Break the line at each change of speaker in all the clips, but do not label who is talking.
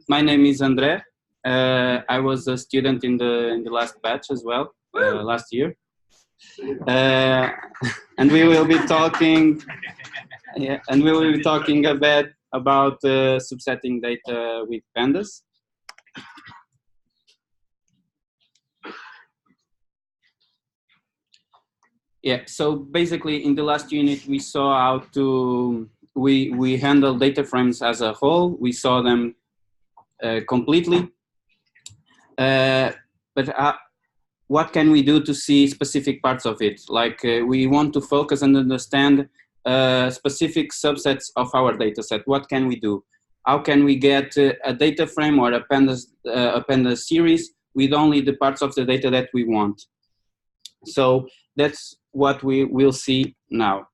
My name is Andre. I was a student in the last batch as well, last year, and we will be talking. Yeah, and we will be talking a bit about subsetting data with pandas. Yeah, so basically in the last unit we saw how to we handle data frames as a whole. We saw them completely, but what can we do to see specific parts of it? Like we want to focus and understand specific subsets of our data set. What can we do? How can we get a data frame or a pandas series with only the parts of the data that we want? So that's what we will see now.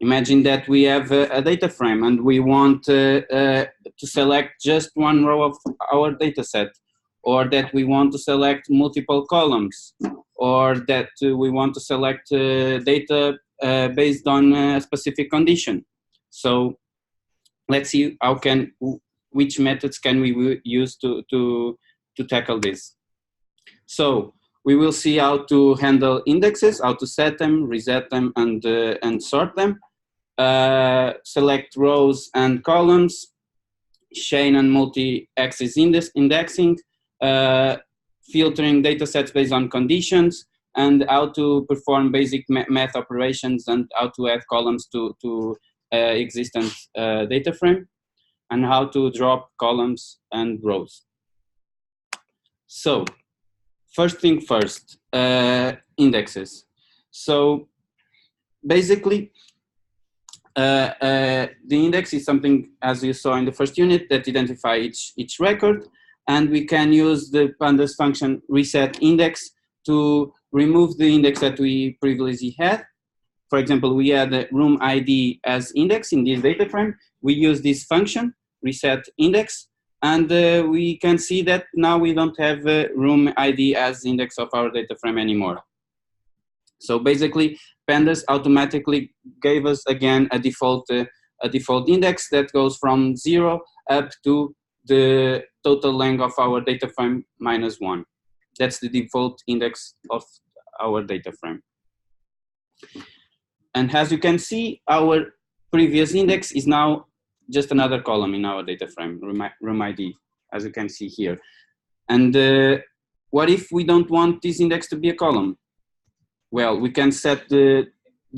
Imagine that we have a data frame and we want to select just one row of our data set, or that we want to select multiple columns, or that we want to select data based on a specific condition. So let's see which methods can we use to tackle this. So we will see how to handle indexes, how to set them, reset them, and sort them. Select rows and columns, chain and multi-axis indexing, filtering data sets based on conditions, and how to perform basic math operations, and how to add columns to existent data frame, and how to drop columns and rows. So first thing first, indexes. So basically, the index is something, as you saw in the first unit, that identify each record, and we can use the pandas function reset index to remove the index that we previously had. For example, we had the room ID as index in this data frame. We use this function, reset index, and we can see that now we don't have room ID as index of our data frame anymore. So basically, pandas automatically gave us again a default index that goes from 0 up to the total length of our data frame minus 1. That's the default index of our data frame. And as you can see, our previous index is now just another column in our data frame, room ID, as you can see here. And what if we don't want this index to be a column? Well, we can set the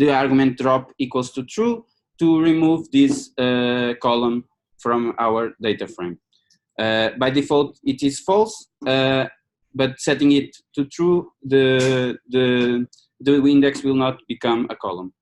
argument drop equals to true to remove this column from our data frame. By default, it is false, but setting it to true, the index will not become a column.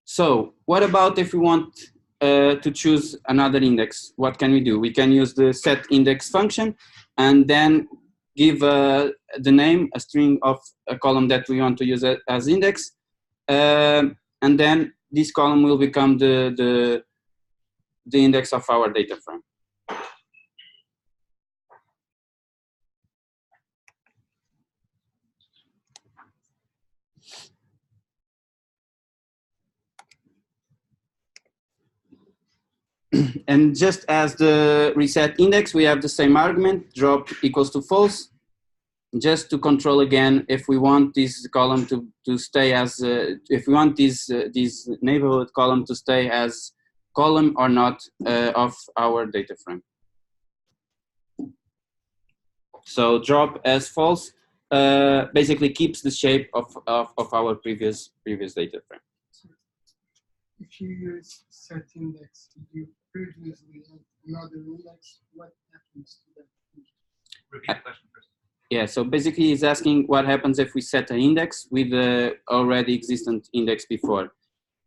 So what about if we want to choose another index? What can we do? We can use the set index function and then give the name, a string of a column that we want to use as index. And then this column will become the index of our data frame. And just as the reset index, we have the same argument, drop equals to false, just to control again if we want this column to stay as, if we want this neighborhood column to stay as column or not of our data frame. So drop as false basically keeps the shape of our previous data frame.
If you use set index, you previously had another index, what happens to that?
Repeat the question first.
Yeah, so basically he's asking what happens if we set an index with the already existent index before.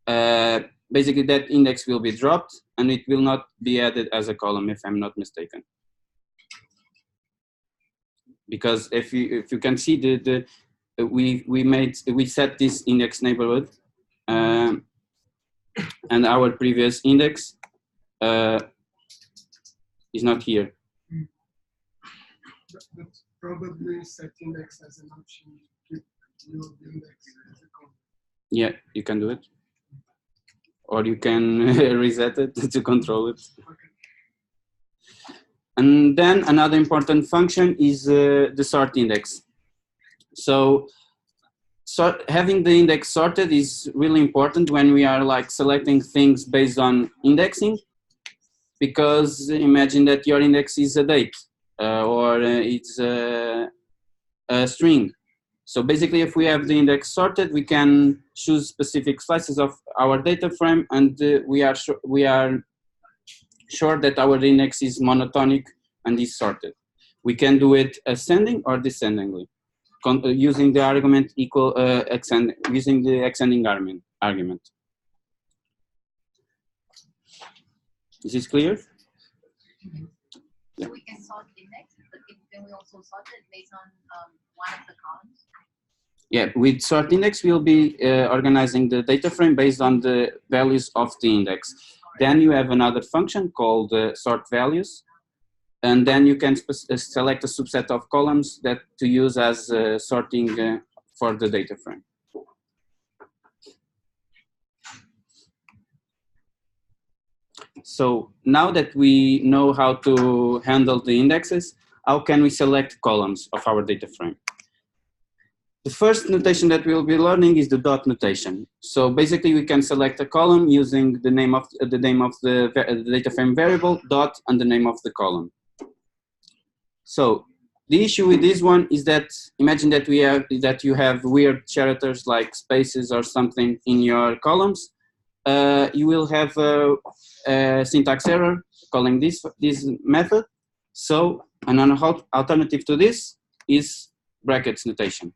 Basically that index will be dropped and it will not be added as a column, if I'm not mistaken. Because if you can see we set this index neighborhood and our previous index is not here.
But probably set index as an option to keep your index as a column.
Yeah, you can do it. Or you can reset it to control it.
Okay.
And then another important function is the sort index. So having the index sorted is really important when we are like selecting things based on indexing, because imagine that your index is a date or it's a string. So basically, if we have the index sorted, we can choose specific slices of our data frame, and we are sure that our index is monotonic and is sorted. We can do it ascending or descendingly, using the argument using the extending argument. Is this clear?
So we can sort index, but can we also sort it based on one of the columns?
Yeah, with sort index, we'll be organizing the data frame based on the values of the index. Then you have another function called sort values, and then you can select a subset of columns that to use as sorting for the data frame. So now that we know how to handle the indexes, how can we select columns of our data frame? The first notation that we'll be learning is the dot notation. So basically, we can select a column using the name of the data frame variable, dot, and the name of the column. So the issue with this one is that imagine that you have weird characters like spaces or something in your columns. You will have a syntax error calling this method. So an alternative to this is brackets notation.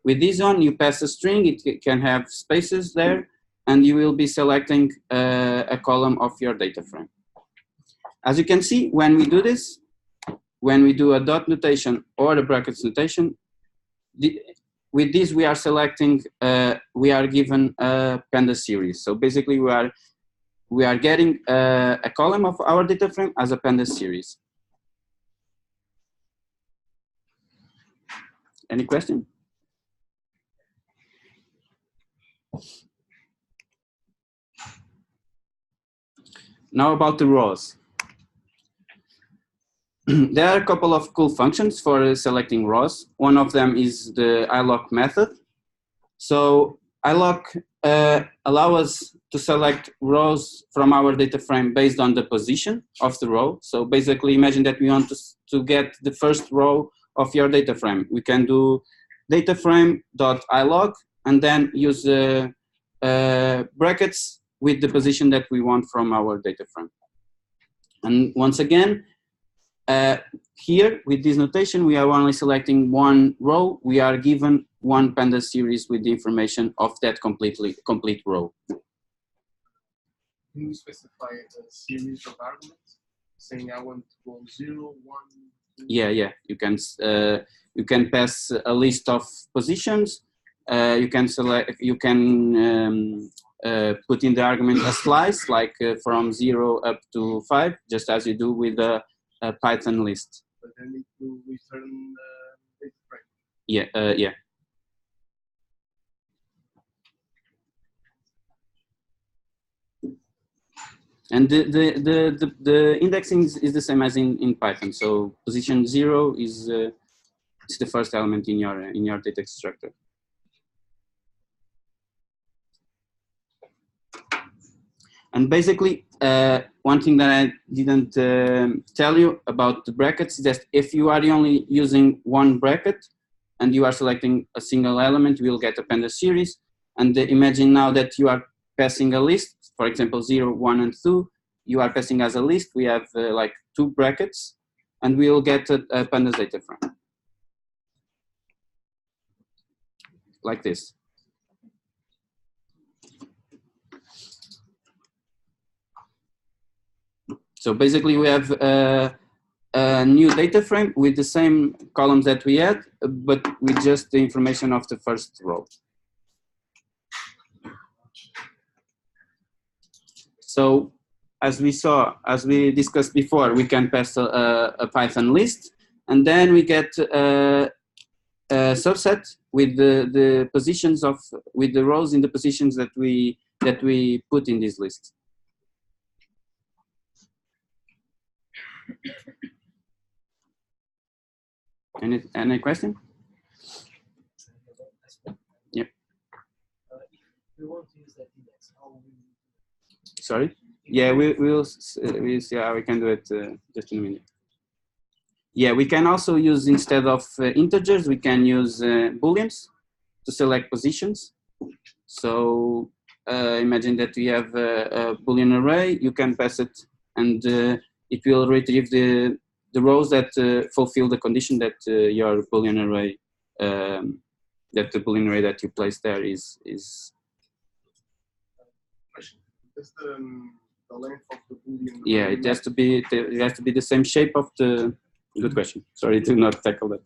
With this one, you pass a string, it can have spaces there, and you will be selecting a column of your data frame. As you can see, when we do this, when we do a dot notation or a brackets notation, with this we are selecting, we are given a Pandas series. So basically we are getting a column of our data frame as a Pandas series. Any question? Now about the rows. There are a couple of cool functions for selecting rows. One of them is the iloc method. So iloc allows us to select rows from our data frame based on the position of the row. So basically, imagine that we want to get the first row of your data frame. We can do data frame.iloc and then use brackets with the position that we want from our data frame. And once again, here with this notation, we are only selecting one row. We are given one Pandas series with the information of that complete row.
Can you specify a series of arguments, saying I want to go 0, 1, 2?
Yeah. You can pass a list of positions. You can select. You can put in the argument a slice, like from 0 up to 5, just as you do with a Python list.
But then it will return data frame.
Yeah. And the indexing is the same as in Python. So position 0 is it's the first element in your data structure. And basically, one thing that I didn't tell you about the brackets is that if you are only using one bracket and you are selecting a single element, you will get a Pandas series. And imagine now that you are passing a list, for example, 0, 1, and 2, you are passing as a list. We have like 2 brackets, and we will get a Pandas data frame. Like this. So basically, we have a new data frame with the same columns that we had, but with just the information of the first row. So as we discussed before, we can pass a Python list, and then we get a subset with the positions with the rows in the positions that we put in this list. Any question? Yep.
If we want to use that index, how will we?
Sorry. Yeah, we'll see how we can do it just in a minute. Yeah, we can also use, instead of integers, we can use booleans to select positions. So imagine that we have a Boolean array, you can pass it, and it will retrieve the rows that fulfill the condition that your Boolean array, that the Boolean array that you place there is.
Is the length of the Boolean?
Yeah, it has to be the same shape of the. Good question. Sorry to not tackle that.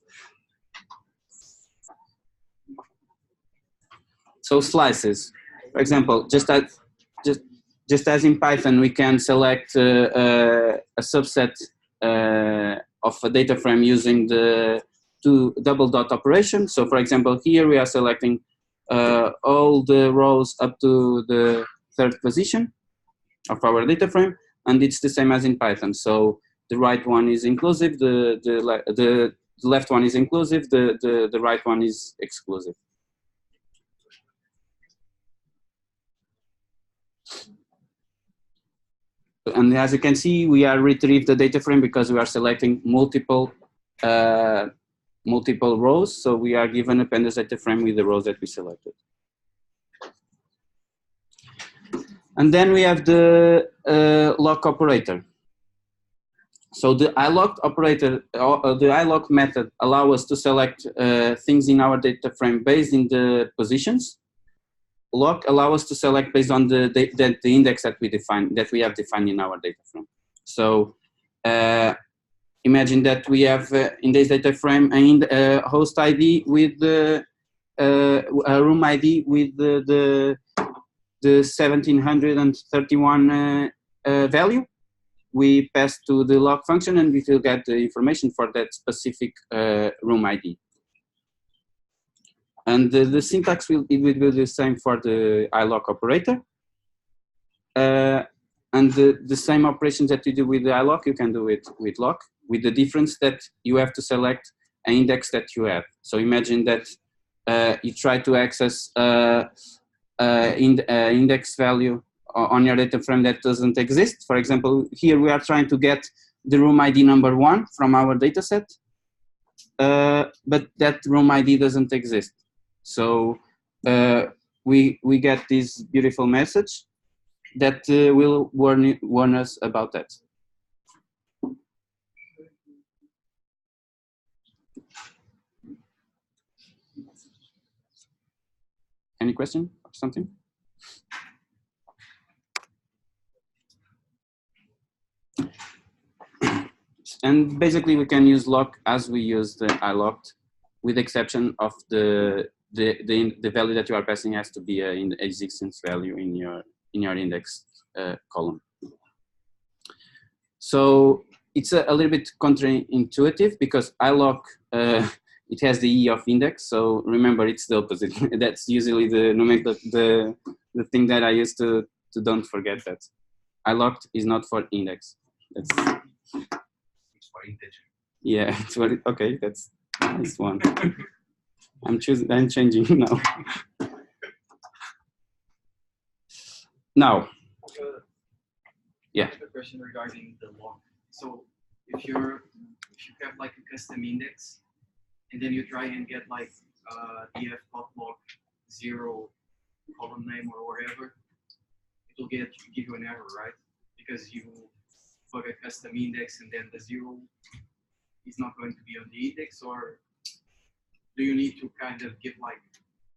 So slices, for example, just as in Python, we can select a subset of a data frame using the double dot operation. So for example, here we are selecting all the rows up to the third position of our data frame, and it's the same as in Python. So the right one is inclusive, the left one is inclusive, the right one is exclusive. And as you can see, we are retrieve the data frame because we are selecting multiple rows. So we are given a Pandas data frame with the rows that we selected. And then we have the lock operator. So the iLock operator, the iLock method allows us to select things in our data frame based in the positions. Lock allows us to select based on the index that we have defined in our data frame. So imagine that we have in this data frame a host ID with a room ID with the 1731 value. We pass to the lock function and we will get the information for that specific room ID. And the syntax will be the same for the iLock operator. And the same operations that you do with the iLock, you can do it with lock, with the difference that you have to select an index that you have. So imagine that you try to access index value on your data frame that doesn't exist. For example, here we are trying to get the room ID number 1 from our data set, but that room ID doesn't exist. So we get this beautiful message that will warn us about that. Any question or something? And basically we can use lock as we use the iLocked, with the exception of the value that you are passing has to be an existence value in your index column. So it's a little bit counterintuitive because iLock it has the E of index. So remember, it's the opposite. That's usually the thing that I use to don't forget that. iLocked is not for index. That's
It's for integer.
Yeah, it's what it, okay, that's nice one. I'm changing now. Now, yeah.
I have a question regarding the lock. So if you have like a custom index, and then you try and get like df.lock 0 column name or whatever, it will give you an error, right? Because you put a custom index and then the 0 is not going to be on the index, or do you need to kind of give like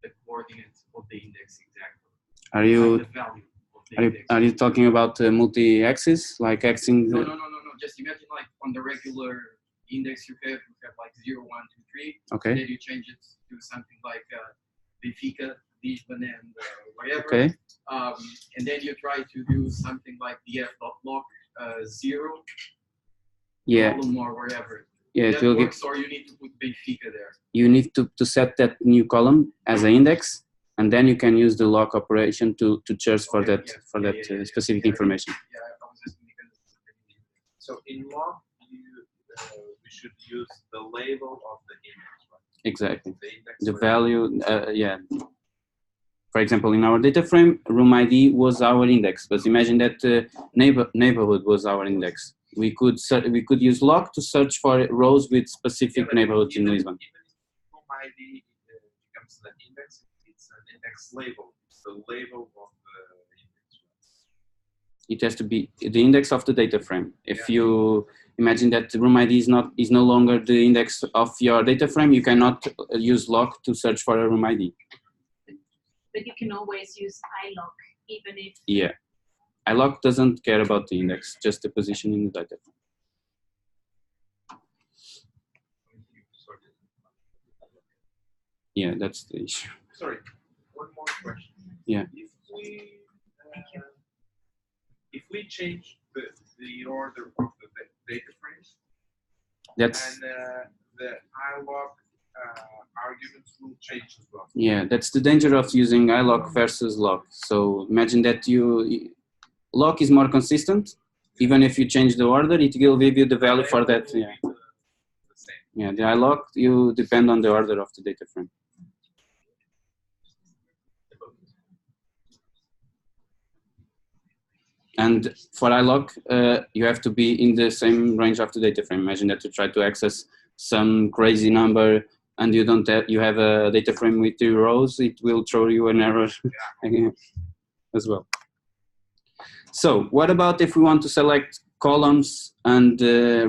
the coordinates of the index exactly?
Are you
the value of the index?
Are you talking about multi-axis, like axing?
No. Just imagine like on the regular index you have like 0, 1, 2, 3.
Okay.
Then you change it to something like Benfica, Lisbon, and whatever.
Okay.
And then you try to do something like df.lock 0.
Yeah.
Column or wherever.
Yeah,
that
it will
works, or you need to put Benfica there.
You need to set that new column as an index, and then you can use the lock operation to search for that specific information.
Yeah, I was just because.
So in lock, we
should use the label of the index, right?
Exactly.
The index
The
label.
value, yeah. For example, in our data frame, room ID was our index, but imagine that neighborhood was our index. We could use lock to search for rows with specific
but
neighborhoods in
even
Lisbon.
if room ID becomes the index, it's an index label. It's the label of the index.
It has to be the index of the data frame. If you imagine that room ID is no longer the index of your data frame, you cannot use lock to search for a room ID.
But you can always use iLock, even if.
Yeah, iLock doesn't care about the index, just the position in the data frame. Yeah, that's the issue.
Sorry, one more question.
Yeah.
If we change the order of the data frames,
That's
and the iLock arguments will change as well.
yeah, that's the danger of using iLock versus lock. So imagine that lock is more consistent. Even if you change the order, it will give you the value for that. Yeah.
The same.
Yeah, the iLock, you depend on the order of the data frame. And for iLock, you have to be in the same range of the data frame. Imagine that you try to access some crazy number and you have a data frame with 2 rows, it will throw you an error as well. So what about if we want to select columns and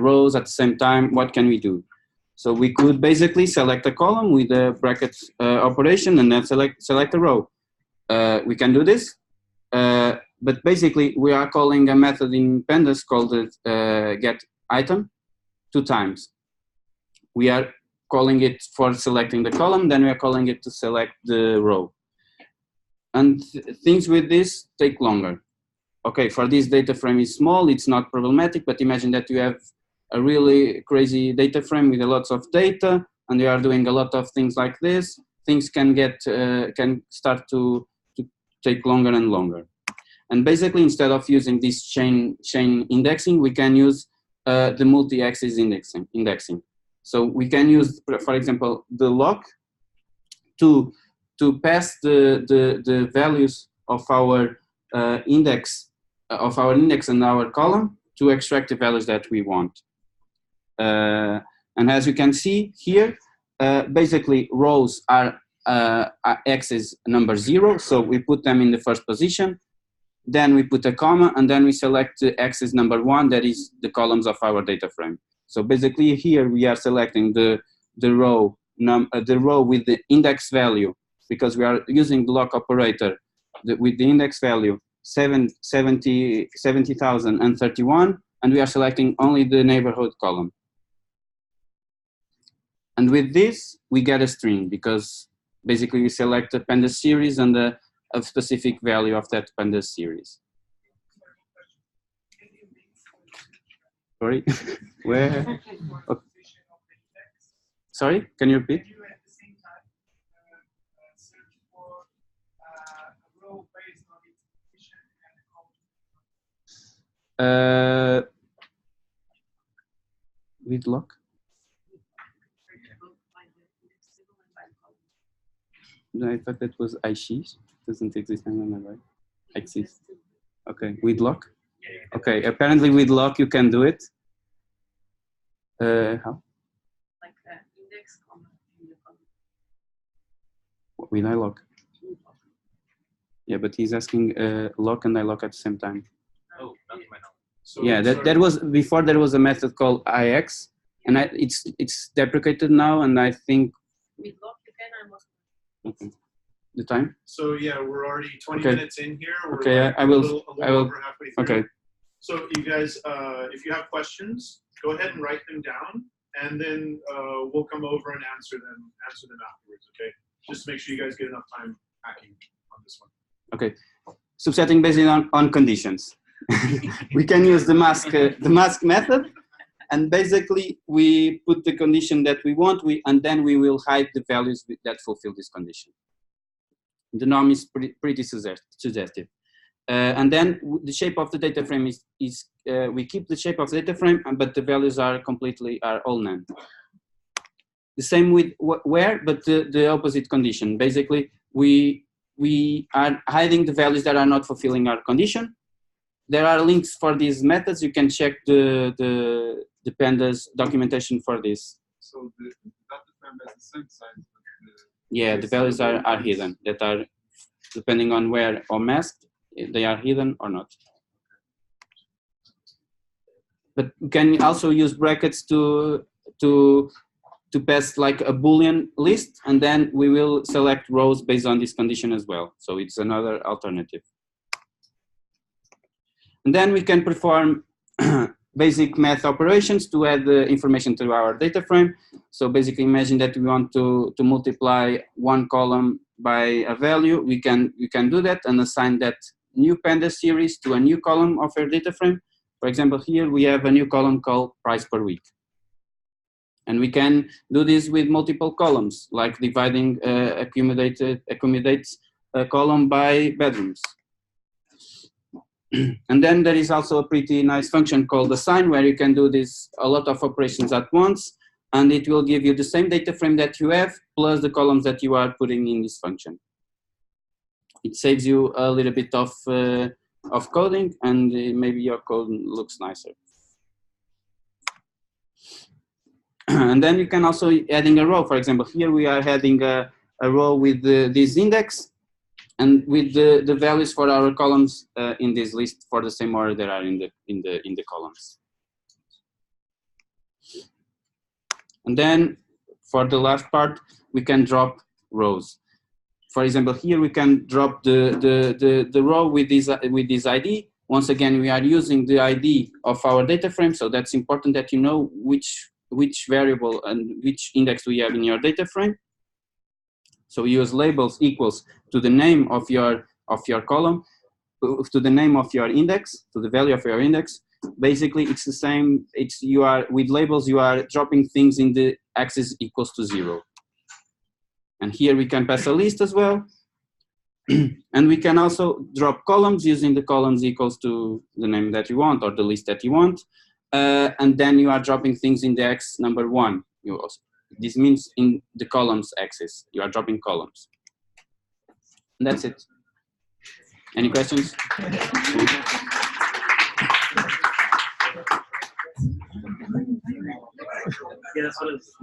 rows at the same time? What can we do? So we could basically select a column with a bracket operation and then select a row. We can do this, but basically we are calling a method in Pandas called get item 2 times. We are calling it for selecting the column, then we are calling it to select the row. And things with this take longer. Okay, for this data frame is small, it's not problematic, but imagine that you have a really crazy data frame with a lot of data, and you are doing a lot of things like this. Things can start to take longer and longer. And basically, instead of using this chain indexing, we can use the multi-axis indexing. So we can use, for example, the lock to pass the values of our index and our column to extract the values that we want. And as you can see here, basically rows are axis number 0, so we put them in the first position. Then we put a comma, and then we select the axis number 1, that is the columns of our data frame. So basically here we are selecting the row with the index value, because we are using the lock operator with the index value 70,031, and we are selecting only the neighborhood column. And with this, we get a string, because basically we select a Pandas series and a specific value of that Pandas series. Sorry, where? Okay. Sorry, can you repeat? With lock? No, I thought that was ISHIS. Doesn't exist anymore, right? Axis. Okay, with lock? Okay, apparently with lock you can do it. How?
Like the index comma in the column.
With iLock. Yeah, but he's asking lock and iLock at the same time.
Oh, not my knowledge.
So,
Yeah, that was before. There was a method called IX, and it's deprecated now. And I think
With lock you can almost.
okay. The time.
So yeah, we're already 20
Okay.
minutes in here. We're
Okay,
like
I will.
a little over halfway through.
Okay.
So you guys, if you have questions, go ahead and write them down, and then we'll come over and answer them afterwards. Okay. Just make sure you guys get enough time hacking on this one.
Okay. Subsetting based on conditions. We can use the mask method, and basically we put the condition that we want, and then we will hide the values that fulfill this condition. The norm is pretty suggestive. And then the shape of the data frame is we keep the shape of the data frame, but the values are all none. The same with where, but the opposite condition. Basically, we are hiding the values that are not fulfilling our condition. There are links for these methods. You can check the Pandas documentation for this.
So the data frame has the same size.
Yeah, the values are hidden. That are depending on where or masked, they are hidden or not. But you can also use brackets to pass like a Boolean list, and then we will select rows based on this condition as well. So it's another alternative. And then we can perform basic math operations to add the information to our data frame. So basically imagine that we want to multiply one column by a value. We can do that and assign that new Pandas series to a new column of our data frame. For example, here we have a new column called price per week. And we can do this with multiple columns, like dividing accommodates a column by bedrooms. And then there is also a pretty nice function called assign, where you can do a lot of operations at once, and it will give you the same data frame that you have, plus the columns that you are putting in this function. It saves you a little bit of coding, and maybe your code looks nicer. And then you can also adding a row. For example, here we are adding a row with this index, and with the values for our columns in this list for the same order that are in the columns. And then for the last part, we can drop rows. For example, here we can drop the row with this ID. Once again, we are using the ID of our data frame, so that's important that you know which variable and which index we have in your data frame. So we use labels equals to the name of your column, to the name of your index, to the value of your index. Basically, it's the same. You are with labels. You are dropping things in the axis equals to 0. And here we can pass a list as well. And we can also drop columns using the columns equals to the name that you want or the list that you want. And then you are dropping things in the X number 1. This means in the columns axis, you are dropping columns. And that's it. Any questions?
Yeah, that's what it is.